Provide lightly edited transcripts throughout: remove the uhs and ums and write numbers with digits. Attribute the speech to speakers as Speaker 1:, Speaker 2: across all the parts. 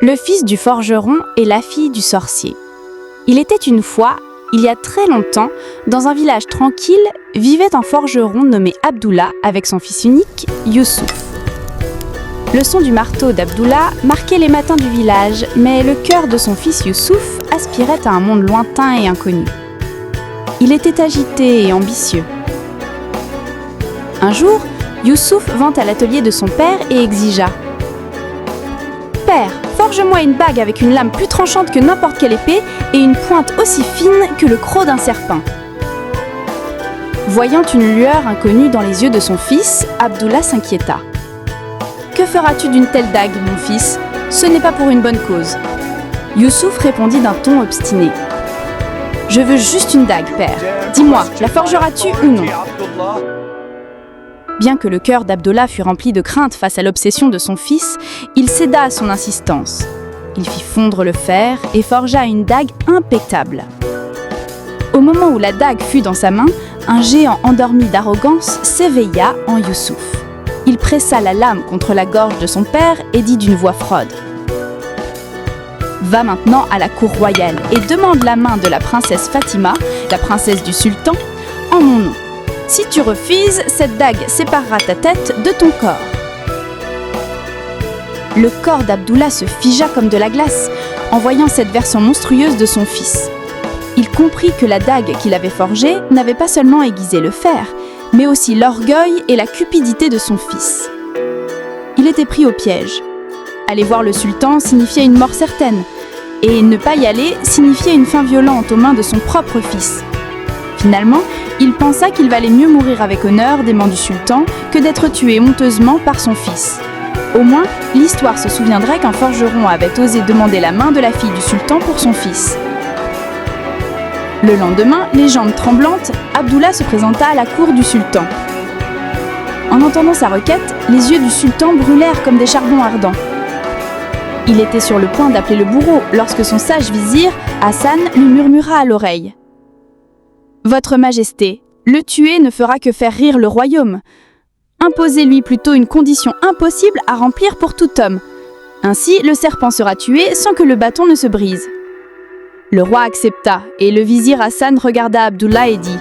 Speaker 1: Le fils du forgeron et la fille du sorcier. Il était une fois, il y a très longtemps, dans un village tranquille, vivait un forgeron nommé Abdullah avec son fils unique, Youssouf. Le son du marteau d'Abdullah marquait les matins du village, mais le cœur de son fils Youssouf aspirait à un monde lointain et inconnu. Il était agité et ambitieux. Un jour, Youssouf vint à l'atelier de son père et exigea « Père, forge-moi une bague avec une lame plus tranchante que n'importe quelle épée et une pointe aussi fine que le croc d'un serpent. » Voyant une lueur inconnue dans les yeux de son fils, Abdullah s'inquiéta. « Que feras-tu d'une telle dague, mon fils ? Ce n'est pas pour une bonne cause. » Youssouf répondit d'un ton obstiné. « Je veux juste une dague, père. Dis-moi, la forgeras-tu ou non ?» Bien que le cœur d'Abdullah fût rempli de crainte face à l'obsession de son fils, il céda à son insistance. Il fit fondre le fer et forgea une dague impeccable. Au moment où la dague fut dans sa main, un géant endormi d'arrogance s'éveilla en Youssouf. Il pressa la lame contre la gorge de son père et dit d'une voix froide « Va maintenant à la cour royale et demande la main de la princesse Fatima, la princesse du sultan, en mon nom. Si tu refuses, cette dague séparera ta tête de ton corps. » Le corps d'Abdullah se figea comme de la glace en voyant cette version monstrueuse de son fils. Il comprit que la dague qu'il avait forgée n'avait pas seulement aiguisé le fer, mais aussi l'orgueil et la cupidité de son fils. Il était pris au piège. Aller voir le sultan signifiait une mort certaine, et ne pas y aller signifiait une fin violente aux mains de son propre fils. Finalement, il pensa qu'il valait mieux mourir avec honneur des mains du sultan que d'être tué honteusement par son fils. Au moins, l'histoire se souviendrait qu'un forgeron avait osé demander la main de la fille du sultan pour son fils. Le lendemain, les jambes tremblantes, Abdullah se présenta à la cour du sultan. En entendant sa requête, les yeux du sultan brûlèrent comme des charbons ardents. Il était sur le point d'appeler le bourreau lorsque son sage vizir, Hassan, lui murmura à l'oreille. « Votre Majesté, le tuer ne fera que faire rire le royaume. Imposez-lui plutôt une condition impossible à remplir pour tout homme. Ainsi, le serpent sera tué sans que le bâton ne se brise. » Le roi accepta, et le vizir Hassan regarda Abdullah et dit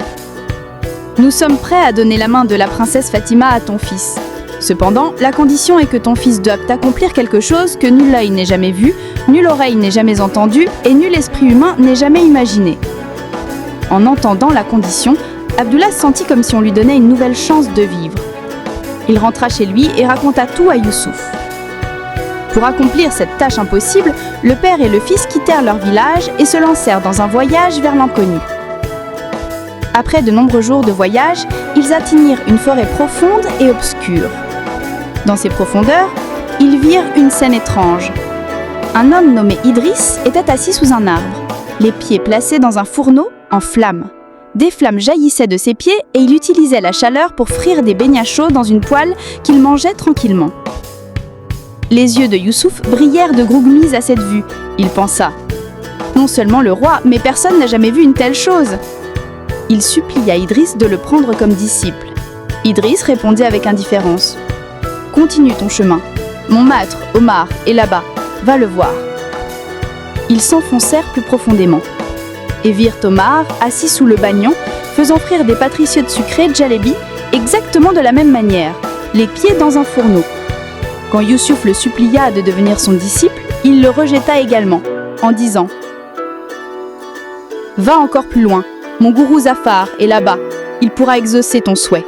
Speaker 1: « Nous sommes prêts à donner la main de la princesse Fatima à ton fils. Cependant, la condition est que ton fils doive accomplir quelque chose que nul œil n'ait jamais vu, nulle oreille n'ait jamais entendu et nul esprit humain n'ait jamais imaginé. » En entendant la condition, Abdullah sentit comme si on lui donnait une nouvelle chance de vivre. Il rentra chez lui et raconta tout à Youssouf. Pour accomplir cette tâche impossible, le père et le fils quittèrent leur village et se lancèrent dans un voyage vers l'inconnu. Après de nombreux jours de voyage, ils atteignirent une forêt profonde et obscure. Dans ces profondeurs, ils virent une scène étrange. Un homme nommé Idriss était assis sous un arbre, les pieds placés dans un fourneau en flammes. Des flammes jaillissaient de ses pieds et il utilisait la chaleur pour frire des beignets chauds dans une poêle qu'il mangeait tranquillement. Les yeux de Youssouf brillèrent de grougmis à cette vue. Il pensa « Non seulement le roi, mais personne n'a jamais vu une telle chose !» Il supplia Idriss de le prendre comme disciple. Idriss répondit avec indifférence « Continue ton chemin. Mon maître, Omar, est là-bas. Va le voir. » Ils s'enfoncèrent plus profondément et virent Omar assis sous le banyan, faisant frire des pâtisseries sucrées djalebi exactement de la même manière, les pieds dans un fourneau. Quand Youssouf le supplia de devenir son disciple, il le rejeta également, en disant « Va encore plus loin, mon gourou Zafar est là-bas, il pourra exaucer ton souhait. »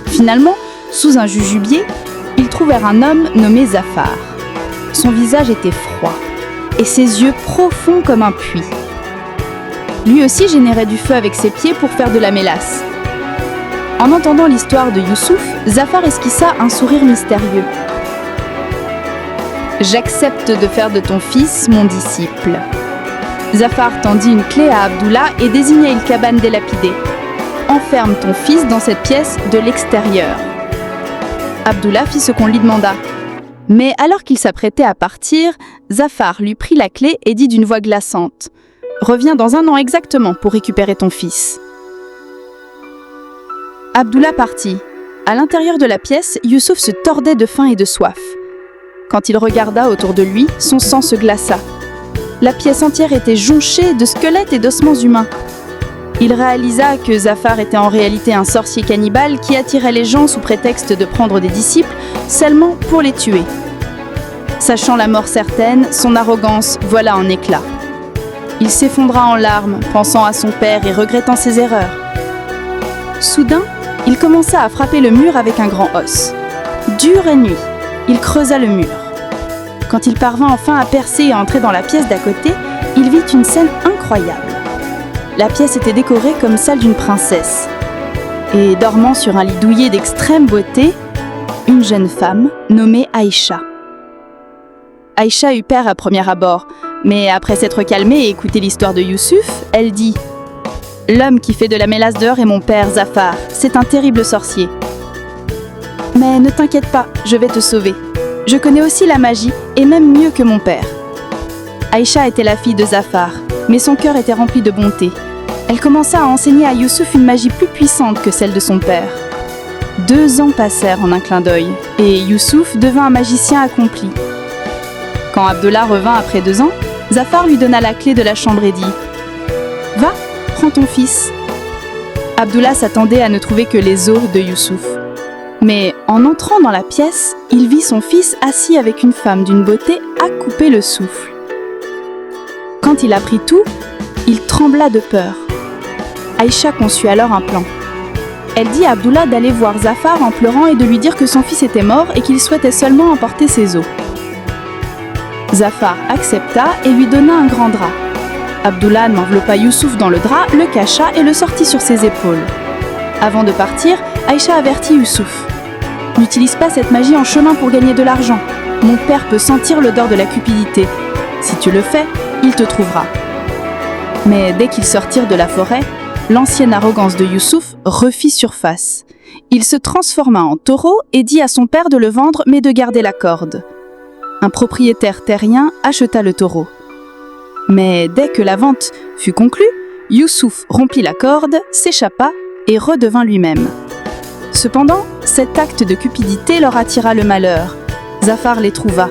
Speaker 1: Finalement, sous un jujubier, ils trouvèrent un homme nommé Zafar. Son visage était froid, et ses yeux profonds comme un puits. Lui aussi générait du feu avec ses pieds pour faire de la mélasse. En entendant l'histoire de Youssouf, Zafar esquissa un sourire mystérieux. « J'accepte de faire de ton fils mon disciple. » Zafar tendit une clé à Abdullah et désigna une cabane délapidée. « Enferme ton fils dans cette pièce de l'extérieur. » Abdullah fit ce qu'on lui demanda. Mais alors qu'il s'apprêtait à partir, Zafar lui prit la clé et dit d'une voix glaçante « Reviens dans un an exactement pour récupérer ton fils. » Abdullah partit. À l'intérieur de la pièce, Youssouf se tordait de faim et de soif. Quand il regarda autour de lui, son sang se glaça. La pièce entière était jonchée de squelettes et d'ossements humains. Il réalisa que Zafar était en réalité un sorcier cannibale qui attirait les gens sous prétexte de prendre des disciples seulement pour les tuer. Sachant la mort certaine, son arrogance vola en éclats. Il s'effondra en larmes, pensant à son père et regrettant ses erreurs. Soudain, il commença à frapper le mur avec un grand os. Dur et nuit, il creusa le mur. Quand il parvint enfin à percer et à entrer dans la pièce d'à côté, il vit une scène incroyable. La pièce était décorée comme celle d'une princesse. Et dormant sur un lit douillet d'extrême beauté, une jeune femme nommée Aïcha. Aïcha eut peur à premier abord, mais après s'être calmée et écouté l'histoire de Youssouf, elle dit « L'homme qui fait de la mélasse d'or est mon père, Zafar. C'est un terrible sorcier. Mais ne t'inquiète pas, je vais te sauver. Je connais aussi la magie, et même mieux que mon père. » Aïcha était la fille de Zafar, mais son cœur était rempli de bonté. Elle commença à enseigner à Youssouf une magie plus puissante que celle de son père. 2 ans passèrent en un clin d'œil, et Youssouf devint un magicien accompli. Quand Abdullah revint après 2 ans, Zafar lui donna la clé de la chambre et dit « Va, prends ton fils. » Abdullah s'attendait à ne trouver que les os de Youssouf. Mais en entrant dans la pièce, il vit son fils assis avec une femme d'une beauté à couper le souffle. Quand il apprit tout, il trembla de peur. Aïcha conçut alors un plan. Elle dit à Abdullah d'aller voir Zafar en pleurant et de lui dire que son fils était mort et qu'il souhaitait seulement emporter ses os. Zafar accepta et lui donna un grand drap. Abdullah enveloppa Youssouf dans le drap, le cacha et le sortit sur ses épaules. Avant de partir, Aïcha avertit Youssouf. « N'utilise pas cette magie en chemin pour gagner de l'argent. Mon père peut sentir l'odeur de la cupidité. Si tu le fais, il te trouvera. » Mais dès qu'ils sortirent de la forêt, l'ancienne arrogance de Youssouf refit surface. Il se transforma en taureau et dit à son père de le vendre mais de garder la corde. Un propriétaire terrien acheta le taureau. Mais dès que la vente fut conclue, Youssouf rompit la corde, s'échappa et redevint lui-même. Cependant, cet acte de cupidité leur attira le malheur. Zafar les trouva.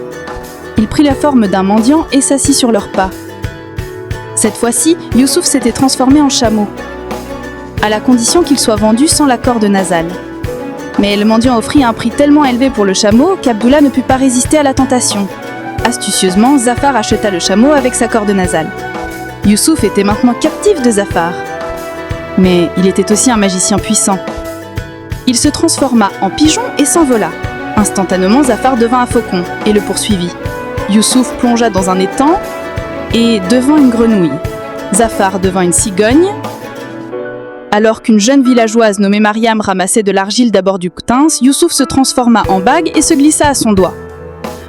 Speaker 1: Il prit la forme d'un mendiant et s'assit sur leurs pas. Cette fois-ci, Youssouf s'était transformé en chameau, à la condition qu'il soit vendu sans l'accord de Nazal. Mais le mendiant offrit un prix tellement élevé pour le chameau qu'Abdullah ne put pas résister à la tentation. Astucieusement, Zafar acheta le chameau avec sa corde nasale. Youssouf était maintenant captif de Zafar. Mais il était aussi un magicien puissant. Il se transforma en pigeon et s'envola. Instantanément, Zafar devint un faucon et le poursuivit. Youssouf plongea dans un étang et devint une grenouille. Zafar devint une cigogne. Alors qu'une jeune villageoise nommée Mariam ramassait de l'argile d'abord du coutin, Youssouf se transforma en bague et se glissa à son doigt.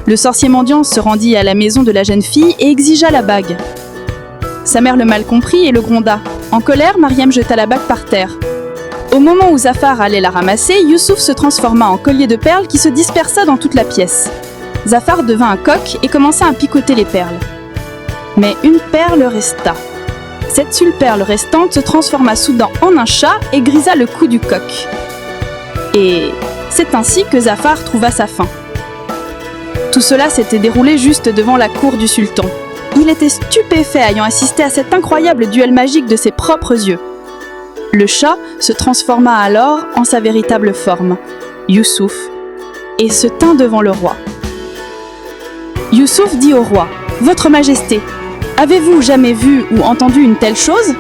Speaker 1: Le sorcier mendiant se rendit à la maison de la jeune fille et exigea la bague. Sa mère le mal comprit et le gronda. En colère, Mariam jeta la bague par terre. Au moment où Zafar allait la ramasser, Youssouf se transforma en collier de perles qui se dispersa dans toute la pièce. Zafar devint un coq et commença à picoter les perles. Mais une perle resta. Cette seule perle restante se transforma soudain en un chat et grisa le cou du coq. Et c'est ainsi que Zafar trouva sa fin. Tout cela s'était déroulé juste devant la cour du sultan. Il était stupéfait ayant assisté à cet incroyable duel magique de ses propres yeux. Le chat se transforma alors en sa véritable forme, Youssouf, et se tint devant le roi. Youssouf dit au roi : « Votre Majesté, avez-vous jamais vu ou entendu une telle chose ?»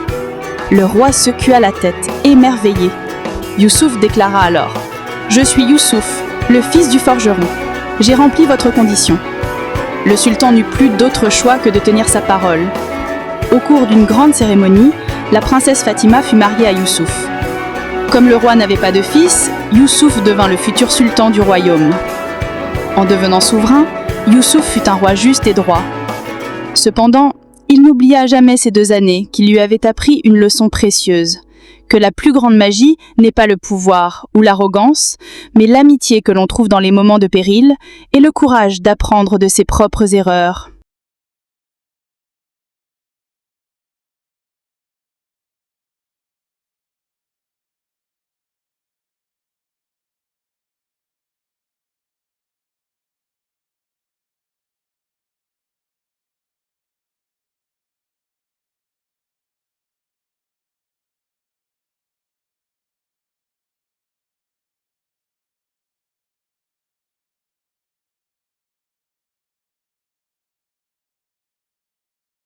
Speaker 1: Le roi secoua la tête, émerveillé. Youssouf déclara alors : « Je suis Youssouf, le fils du forgeron. J'ai rempli votre condition. » Le sultan n'eut plus d'autre choix que de tenir sa parole. Au cours d'une grande cérémonie, la princesse Fatima fut mariée à Youssouf. Comme le roi n'avait pas de fils, Youssouf devint le futur sultan du royaume. En devenant souverain, Youssouf fut un roi juste et droit. Cependant, il n'oublia jamais ces 2 années qui lui avaient appris une leçon précieuse, que la plus grande magie n'est pas le pouvoir ou l'arrogance, mais l'amitié que l'on trouve dans les moments de péril et le courage d'apprendre de ses propres erreurs.